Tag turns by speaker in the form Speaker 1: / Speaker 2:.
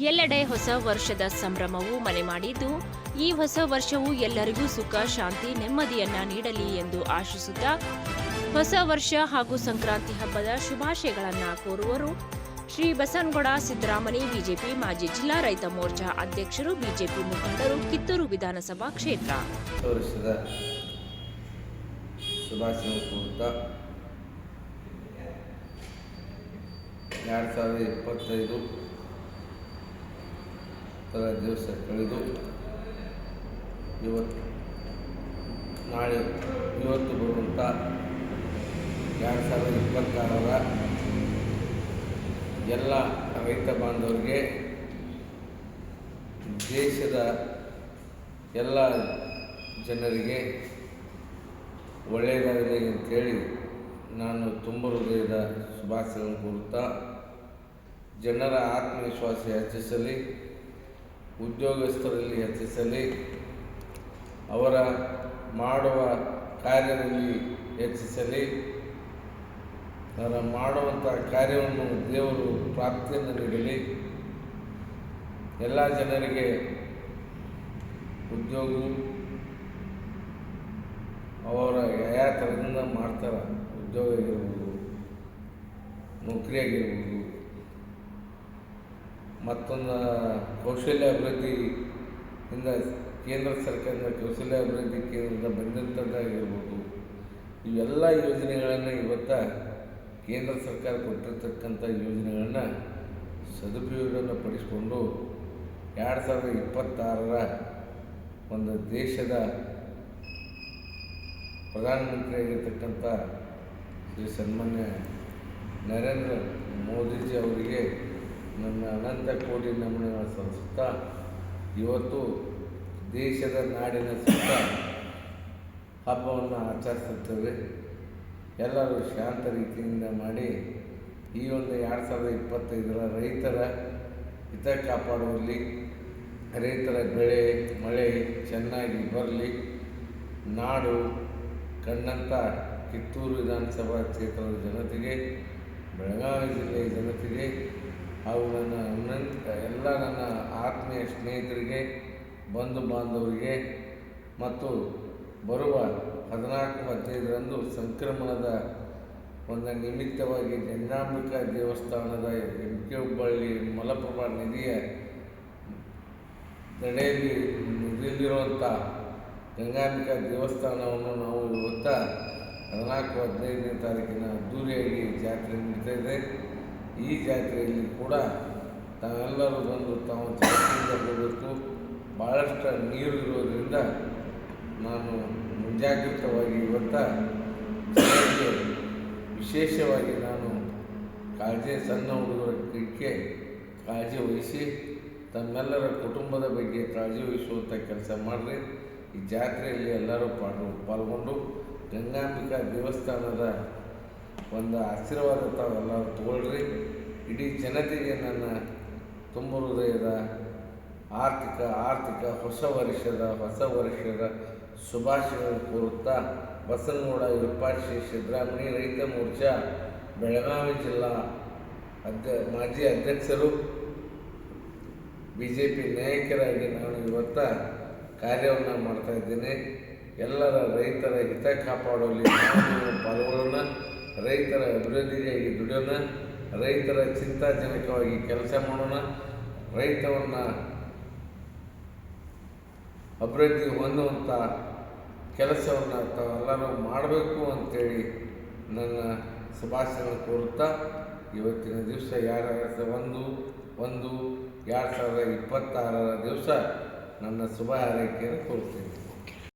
Speaker 1: ಎಲ್ಲೆಡೆ ಹೊಸ ವರ್ಷದ ಸಂಭ್ರಮವು ಮನೆ ಮಾಡಿದ್ದು, ಈ ಹೊಸ ವರ್ಷವು ಎಲ್ಲರಿಗೂ ಸುಖ, ಶಾಂತಿ, ನೆಮ್ಮದಿಯನ್ನ ನೀಡಲಿ ಎಂದು ಆಶಿಸುತ್ತಾ ಹೊಸ ವರ್ಷ ಹಾಗೂ ಸಂಕ್ರಾಂತಿ ಹಬ್ಬದ ಶುಭಾಶಯಗಳನ್ನು ಕೋರುವರು ಶ್ರೀ ಬಸನಗೌಡ ಸಿದ್ದರಾಮನಿ, ಬಿಜೆಪಿ ಮಾಜಿ ಜಿಲ್ಲಾ ರೈತ ಮೋರ್ಚಾ ಅಧ್ಯಕ್ಷರು, ಬಿಜೆಪಿ ಮುಖಂಡರು, ಕಿತ್ತೂರು ವಿಧಾನಸಭಾ ಕ್ಷೇತ್ರ.
Speaker 2: ಶುಭಾಶಯ 2025 ದಿವಸ ಕಳೆದು ಇವತ್ತು ಬರುವಂಥ 2026 ಎಲ್ಲ ರೈತ ಬಾಂಧವರಿಗೆ, ದೇಶದ ಎಲ್ಲ ಜನರಿಗೆ ಒಳ್ಳೆಯದಾಗಲಿ ಅಂತೇಳಿ ನಾನು ತುಂಬ ಹೃದಯದ ಶುಭಾಶಯಗಳನ್ನು ಕೋರುತ್ತಾ, ಜನರ ಆತ್ಮವಿಶ್ವಾಸ ಹೆಚ್ಚಿಸಲಿ, ಉದ್ಯೋಗಸ್ಥರಲ್ಲಿ ಹೆಚ್ಚಿಸಲಿ, ಅವರ ಮಾಡುವ ಕಾರ್ಯದಲ್ಲಿ ಹೆಚ್ಚಿಸಲಿ, ಅವರ ಮಾಡುವಂಥ ಕಾರ್ಯವನ್ನು ದೇವರು ಪ್ರಾಪ್ತಿಯನ್ನು ನೀಡಲಿ, ಎಲ್ಲ ಜನರಿಗೆ ಉದ್ಯೋಗವು ಅವರ ಯಾವ ಥರದಿಂದ ಮಾಡ್ತಾರೆ, ಉದ್ಯೋಗ ಆಗಿರ್ಬೋದು, ನೌಕರಿಯಾಗಿರ್ಬೋದು, ಮತ್ತೊಂದು ಕೌಶಲ್ಯ ಅಭಿವೃದ್ಧಿಯಿಂದ ಕೇಂದ್ರ ಸರ್ಕಾರದ ಕೌಶಲ್ಯ ಅಭಿವೃದ್ಧಿ ಕೇಂದ್ರದಿಂದ ಬಂದಂಥದ್ದಾಗಿರ್ಬೋದು, ಇವೆಲ್ಲ ಯೋಜನೆಗಳನ್ನು ಇವತ್ತು ಕೇಂದ್ರ ಸರ್ಕಾರ ಕೊಟ್ಟಿರ್ತಕ್ಕಂಥ ಯೋಜನೆಗಳನ್ನು ಸದುಪಯೋಗವನ್ನು ಪಡಿಸಿಕೊಂಡು 2026 ಒಂದು ದೇಶದ ಪ್ರಧಾನಮಂತ್ರಿಯಾಗಿರ್ತಕ್ಕಂಥ ಶ್ರೀ ಸನ್ಮಾನ್ಯ ನರೇಂದ್ರ ಮೋದಿಜಿ ಅವರಿಗೆ ನನ್ನ ಅನಂತ ಕೋಟಿ ನಮನಗಳನ್ನು ಸಲ್ಲಿಸುತ್ತಾ, ಇವತ್ತು ದೇಶದ ನಾಡಿನ ಸುತ್ತ ಹಬ್ಬವನ್ನು ಆಚರಿಸುತ್ತೇವೆ. ಎಲ್ಲರೂ ಶಾಂತ ರೀತಿಯಿಂದ ಮಾಡಿ ಈ ಒಂದು 2025 ರೈತರ ಹಿತ ಕಾಪಾಡುವಲ್ಲಿ, ರೈತರ ಬೆಳೆ ಮಳೆ ಚೆನ್ನಾಗಿ ಬರಲಿ, ನಾಡು ಕಂಡಂಥ ಕಿತ್ತೂರು ವಿಧಾನಸಭಾ ಕ್ಷೇತ್ರದ ಜನತೆಗೆ, ಬೆಳಗಾವಿ ಜಿಲ್ಲೆಯ ಜನತೆಗೆ ಹಾಗೂ ಎಲ್ಲ ನನ್ನ ಆತ್ಮೀಯ ಸ್ನೇಹಿತರಿಗೆ, ಬಂಧು ಬಾಂಧವರಿಗೆ ಮತ್ತು ಬರುವ 14-15ರಂದು ಸಂಕ್ರಮಣದ ಒಂದು ನಿಮಿತ್ತವಾಗಿ ಗಂಗಾಂಬಿಕಾ ದೇವಸ್ಥಾನದ MK ಹುಬ್ಬಳ್ಳಿ ಮಲಪ್ರಭಾ ನದಿಯ ತಡೆಯಲ್ಲಿ ನಿಲ್ಲಿರುವಂಥ ಗಂಗಾಂಬಿಕಾ ದೇವಸ್ಥಾನವನ್ನು ನಾವು ಇವತ್ತು 14-15ನೇ ತಾರೀಕಿನ ಅದ್ದೂರಿಯಾಗಿ ಜಾತ್ರೆ ನಡೀತಾಯಿದೆ. ಈ ಜಾತ್ರೆಯಲ್ಲಿ ಕೂಡ ತಾವೆಲ್ಲರೂ ಬಂದು ತಾವು ಜಾತ್ರೆಯಿಂದ ಹೋಗಬೇಕು. ಭಾಳಷ್ಟು ನೀರು ಇರೋದರಿಂದ ನಾನು ಮುಂಜಾಗ್ರತವಾಗಿ ಇವತ್ತು ವಿಶೇಷವಾಗಿ ನಾನು ಸಣ್ಣ ಹುಡುಗರಿಗೆ ಕಾಳಜಿ ವಹಿಸಿ ತಮ್ಮೆಲ್ಲರ ಕುಟುಂಬದ ಬಗ್ಗೆ ಕಾಳಜಿ ವಹಿಸುವಂಥ ಕೆಲಸ ಮಾಡಿರಿ. ಈ ಜಾತ್ರೆಯಲ್ಲಿ ಎಲ್ಲರೂ ಪಾಲ್ಗೊಂಡು ಗಂಗಾಂಬಿಕಾ ದೇವಸ್ಥಾನದ ಒಂದು ಆಶೀರ್ವಾದ ತಾವೆಲ್ಲರೂ ತಗೊಳ್ರಿ. ಇಡೀ ಜನತೆಗೆ ನನ್ನ ತುಂಬ ಹೃದಯದ ಆರ್ಥಿಕ ಹೊಸ ವರ್ಷದ ಶುಭಾಶಯಗಳನ್ನು ಕೋರುತ್ತಾ, ಬಸನಗೌಡ ವಿರೂಪಾಕ್ಷಿ ಸಿದ್ದರಾಮನಿ, ರೈತ ಮೋರ್ಚಾ ಬೆಳಗಾವಿ ಜಿಲ್ಲಾ ಮಾಜಿ ಅಧ್ಯಕ್ಷರು, ಬಿಜೆಪಿ ನಾಯಕರಾಗಿ ನಾನು ಇವತ್ತು ಕಾರ್ಯವನ್ನು ಮಾಡ್ತಾಯಿದ್ದೇನೆ. ಎಲ್ಲರ ರೈತರ ಹಿತ ಕಾಪಾಡುವಲ್ಲಿ ನಾವು ಪಾಲ್ಗೊಳ್ಳೋಣ, ರೈತರ ಅಭಿವೃದ್ಧಿಗಾಗಿ ದುಡಿಯೋಣ, ರೈತರ ಚಿಂತಾಜನಕವಾಗಿ ಕೆಲಸ ಮಾಡೋಣ, ರೈತವನ್ನು ಅಭಿವೃದ್ಧಿ ಹೊಂದುವಂಥ ಕೆಲಸವನ್ನು ತಾವೆಲ್ಲರೂ ಮಾಡಬೇಕು ಅಂಥೇಳಿ ನನ್ನ ಶುಭಾಶಯಗಳನ್ನು ಕೋರುತ್ತಾ, ಇವತ್ತಿನ ದಿವಸ 1/1/2026 ದಿವಸ ನನ್ನ ಶುಭ ಹಾರೈಕೆಯನ್ನು ಕೋರುತ್ತೇನೆ.